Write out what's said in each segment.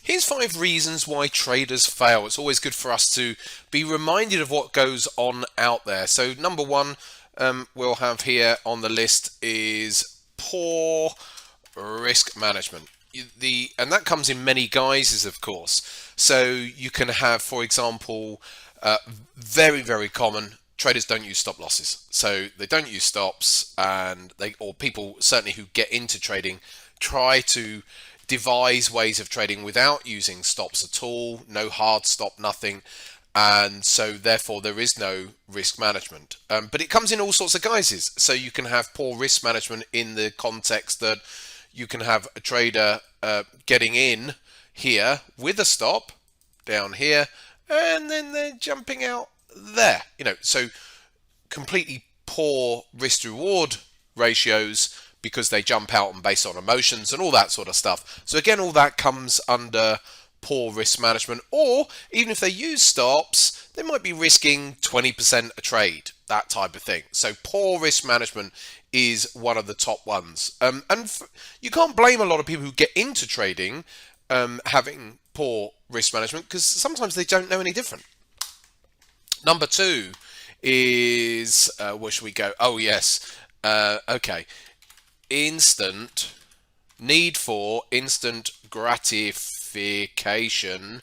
Here's 5 reasons why traders fail. It's always good for us to be reminded of what goes on out there. So number one, we'll have here on the list is poor risk management. And that comes in many guises, of course. So you can have, for example, very, very common, traders don't use stop losses. So they don't use stops, and or people certainly who get into trading try to devise ways of trading without using stops at all, no hard stop, nothing. And so therefore there is no risk management. But it comes in all sorts of guises. So you can have poor risk management in the context that you can have a trader getting in here with a stop down here, and then they're jumping out there. So completely poor risk to reward ratios because they jump out and based on emotions and all that sort of stuff. So again, all that comes under poor risk management. Or even if they use stops, they might be risking 20% a trade, that type of thing. So poor risk management is one of the top ones. You can't blame a lot of people who get into trading having poor risk management, because sometimes they don't know any different. Number two is, where should we go? Oh, yes. Okay. Need for instant gratification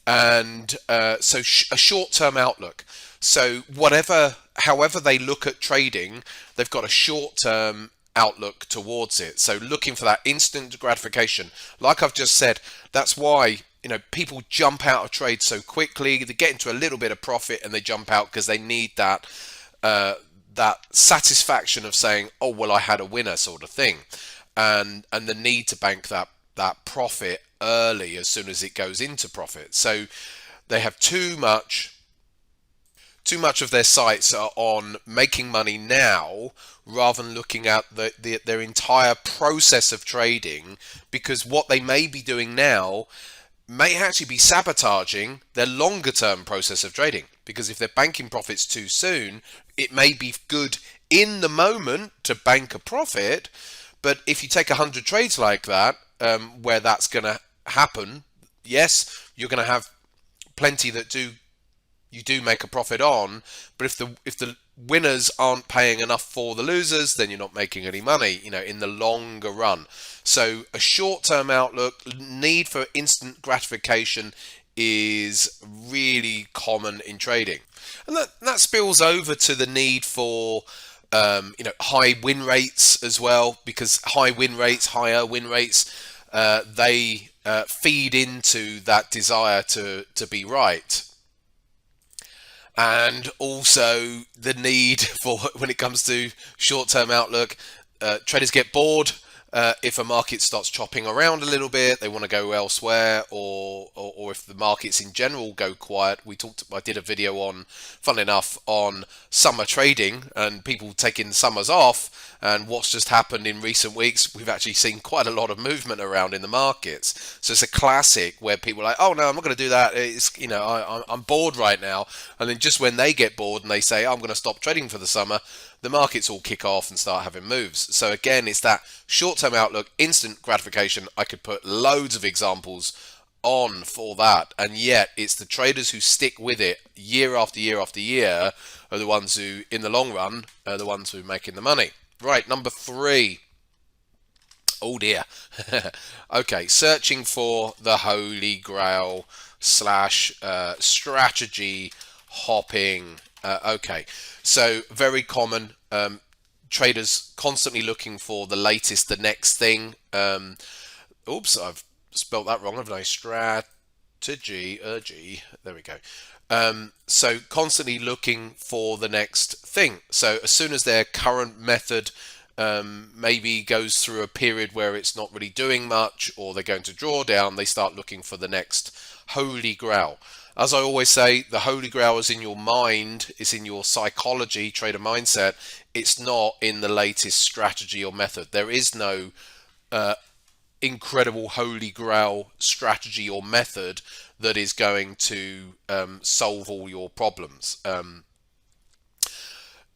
and so a short-term outlook. So however they look at trading, they've got a short-term outlook towards it. So looking for that instant gratification. Like I've just said, that's why people jump out of trade so quickly. They get into a little bit of profit and they jump out because they need that satisfaction of saying, oh well, I had a winner, sort of thing, and the need to bank that profit early as soon as it goes into profit. So they have too much of their sights are on making money now rather than looking at their entire process of trading, because what they may be doing now may actually be sabotaging their longer term process of trading. Because if they're banking profits too soon, it may be good in the moment to bank a profit, but if you take 100 trades like that, where that's going to happen, yes, you're going to have plenty that you do make a profit on, but if the winners aren't paying enough for the losers, then you're not making any money, in the longer run. So a short-term outlook, need for instant gratification is really common in trading. And that spills over to the need for high win rates as well, because higher win rates, they feed into that desire to be right. And also the need for, when it comes to short-term outlook, traders get bored. If a market starts chopping around a little bit, they want to go elsewhere, or if the markets in general go quiet. I did a video on, fun enough, on summer trading and people taking summers off, and what's just happened in recent weeks. We've actually seen quite a lot of movement around in the markets. So it's a classic where people are like, oh no, I'm not going to do that. It's, I'm bored right now. And then just when they get bored and they say, oh, I'm going to stop trading for the summer, the markets all kick off and start having moves. So again, it's that short-term outlook, instant gratification. I could put loads of examples on for that, and yet it's the traders who stick with it year after year after year are the ones who, in the long run, are the ones who are making the money. Right, number 3. Oh dear. Okay, searching for the holy grail / strategy hopping. Okay, so very common. Traders constantly looking for the latest, the next thing. Oops, I've spelt that wrong, haven't I? Strategy. There we go. So constantly looking for the next thing. So as soon as their current method maybe goes through a period where it's not really doing much, or they're going to draw down, they start looking for the next holy grail. As I always say, the holy grail is in your mind, it's in your psychology, trader mindset. It's not in the latest strategy or method. There is no incredible holy grail strategy or method that is going to solve all your problems.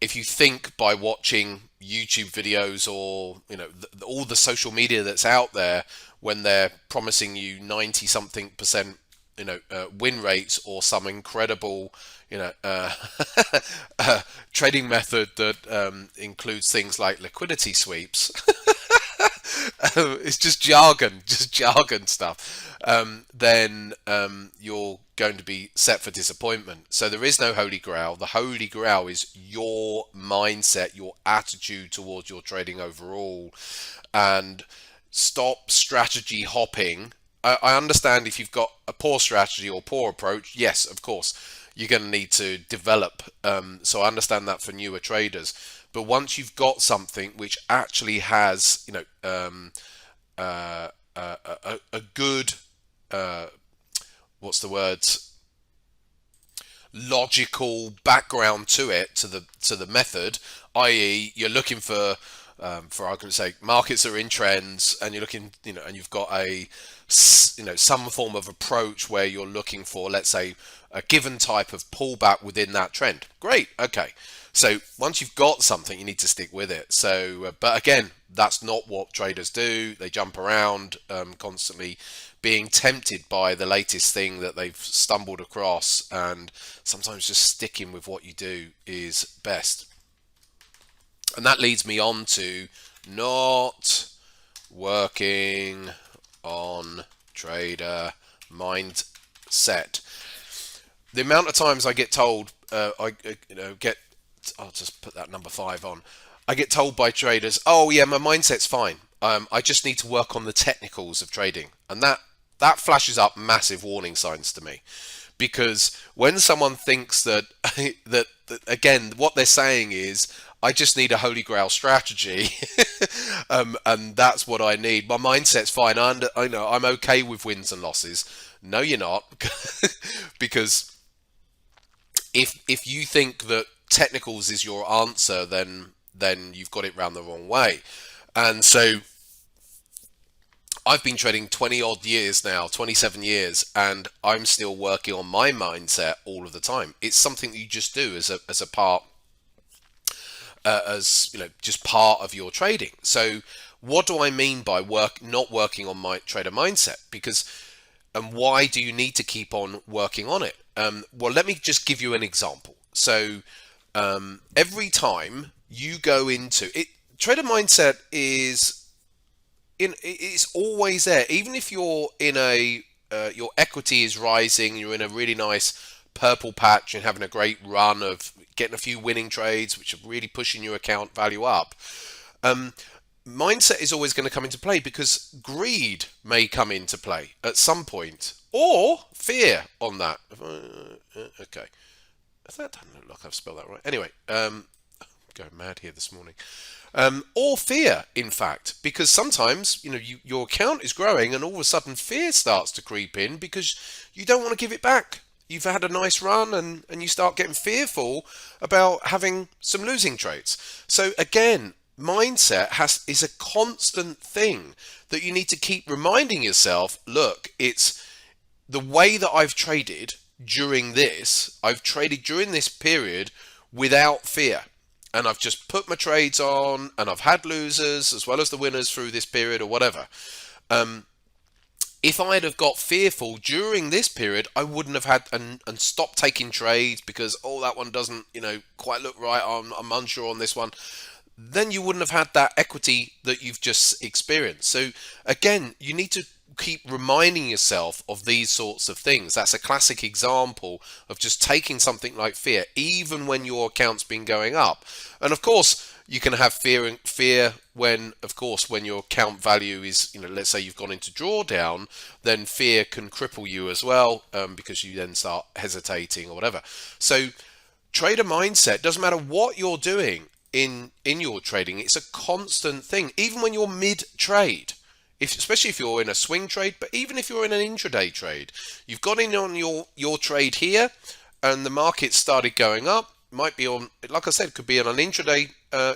If you think by watching YouTube videos or all the social media that's out there, when they're promising you 90 something percent, win rates, or some incredible, you know, uh, trading method that includes things like liquidity sweeps. It's just jargon stuff. Then you're going to be set for disappointment. So there is no holy grail. The holy grail is your mindset, your attitude towards your trading overall, and stop strategy hopping. I understand if you've got a poor strategy or poor approach, yes, of course, you're going to need to develop. So I understand that for newer traders. But once you've got something which actually has, a good, what's the words, logical background to it, to the method, i.e., you're looking for argument's sake, markets are in trends, and you're looking, and you've got some form of approach where you're looking for, let's say, a given type of pullback within that trend. Great, okay. So once you've got something, you need to stick with it. So, but again, that's not what traders do. They jump around, constantly being tempted by the latest thing that they've stumbled across, and sometimes just sticking with what you do is best. And that leads me on to not working on trader mindset. The amount of times I get told, I'll just put that number 5 on. I get told by traders, "Oh yeah, my mindset's fine. I just need to work on the technicals of trading," and that flashes up massive warning signs to me, because when someone thinks that that again, what they're saying is, I just need a holy grail strategy, and that's what I need. My mindset's fine. I know I'm okay with wins and losses. No, you're not, because if you think that technicals is your answer, then you've got it round the wrong way. And so I've been trading 20 odd years now, 27 years, and I'm still working on my mindset all of the time. It's something that you just do as a part, just part of your trading. So what do I mean by not working on my trader mindset? And why do you need to keep on working on it? Well, let me just give you an example. So every time you go into it, trader mindset it's always there. Even if you're in your equity is rising, you're in a really nice purple patch and having a great run of getting a few winning trades, which are really pushing your account value up. Mindset is always going to come into play, because greed may come into play at some point, or fear on that. Okay. That doesn't look like I've spelled that right. Anyway, I'm going mad here this morning. Or fear, in fact, because sometimes, your account is growing and all of a sudden fear starts to creep in because you don't want to give it back. You've had a nice run and you start getting fearful about having some losing trades. So again, mindset is a constant thing that you need to keep reminding yourself, look, it's the way that I've traded during this period without fear. And I've just put my trades on, and I've had losers as well as the winners through this period or whatever. If I'd have got fearful during this period, I wouldn't have had and stopped taking trades because, that one doesn't, quite look right. I'm unsure on this one. Then you wouldn't have had that equity that you've just experienced. So again, you need to keep reminding yourself of these sorts of things. That's a classic example of just taking something like fear, even when your account's been going up. And of course, you can have fear when your account value is, let's say you've gone into drawdown, then fear can cripple you as well, because you then start hesitating or whatever. So trader mindset, doesn't matter what you're doing in your trading, it's a constant thing, even when you're mid-trade. Especially if you're in a swing trade, but even if you're in an intraday trade, you've got in on your trade here, and the market started going up. Might be on, like I said, could be on an intraday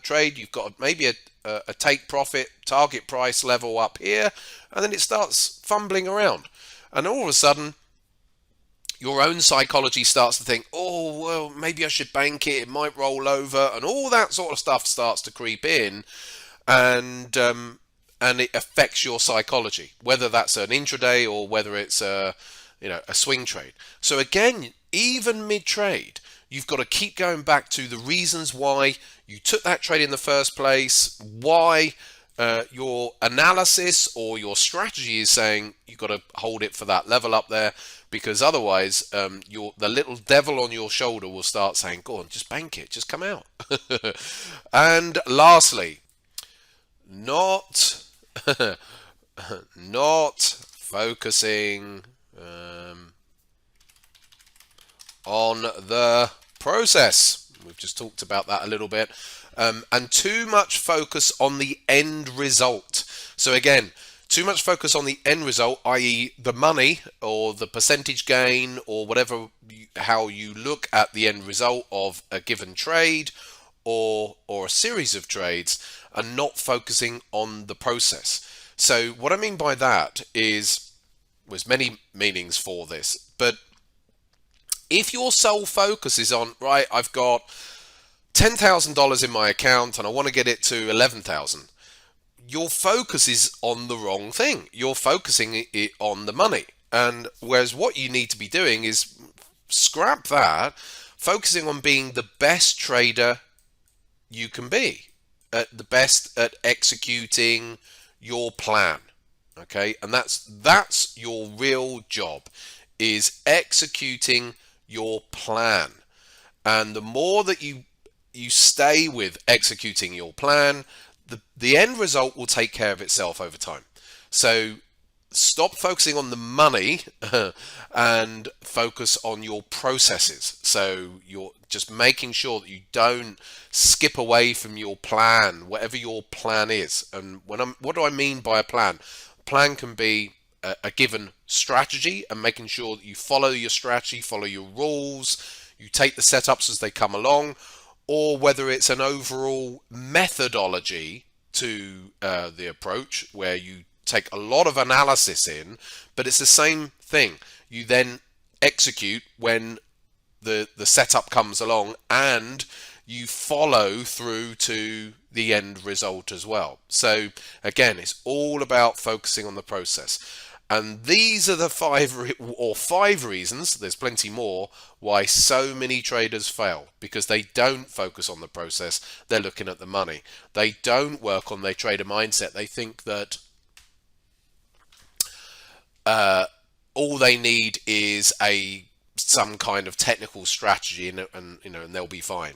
trade. You've got maybe a take profit target price level up here, and then it starts fumbling around, and all of a sudden, your own psychology starts to think, oh well, maybe I should bank it. It might roll over, and all that sort of stuff starts to creep in, and and it affects your psychology, whether that's an intraday or whether it's a swing trade. So again, even mid trade, you've got to keep going back to the reasons why you took that trade in the first place, why your analysis or your strategy is saying you've got to hold it for that level up there, because otherwise the little devil on your shoulder will start saying, go on, just bank it, just come out. And lastly, not not focusing on the process. We've just talked about that a little bit. And too much focus on the end result. So again, too much focus on the end result, i.e. the money or the percentage gain or whatever, how you look at the end result of a given trade or a series of trades, and not focusing on the process. So what I mean by that is, there's many meanings for this, but if your sole focus is on, right, I've got $10,000 in my account and I want to get it to 11,000, your focus is on the wrong thing. You're focusing it on the money. And whereas what you need to be doing is scrap that, focusing on being the best trader you can be, the best at executing your plan. Okay, and that's your real job, is executing your plan. And the more that you stay with executing your plan, the end result will take care of itself over time. So stop focusing on the money and focus on your processes. So you're just making sure that you don't skip away from your plan, whatever your plan is. And what do I mean by a plan? A plan can be a given strategy, and making sure that you follow your strategy, follow your rules, you take the setups as they come along, or whether it's an overall methodology to the approach where you take a lot of analysis in, but it's the same thing. You then execute when the setup comes along, and you follow through to the end result as well. So again, it's all about focusing on the process. And these are the five reasons, there's plenty more, why so many traders fail. Because they don't focus on the process, they're looking at the money. They don't work on their trader mindset. They think that all they need is some kind of technical strategy, and they'll be fine.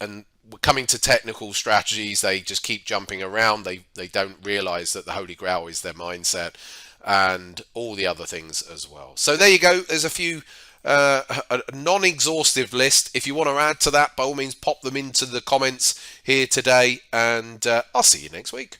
And coming to technical strategies, they just keep jumping around. They don't realize that the holy grail is their mindset and all the other things as well. So there you go. There's a non-exhaustive list. If you want to add to that, by all means, pop them into the comments here today, and I'll see you next week.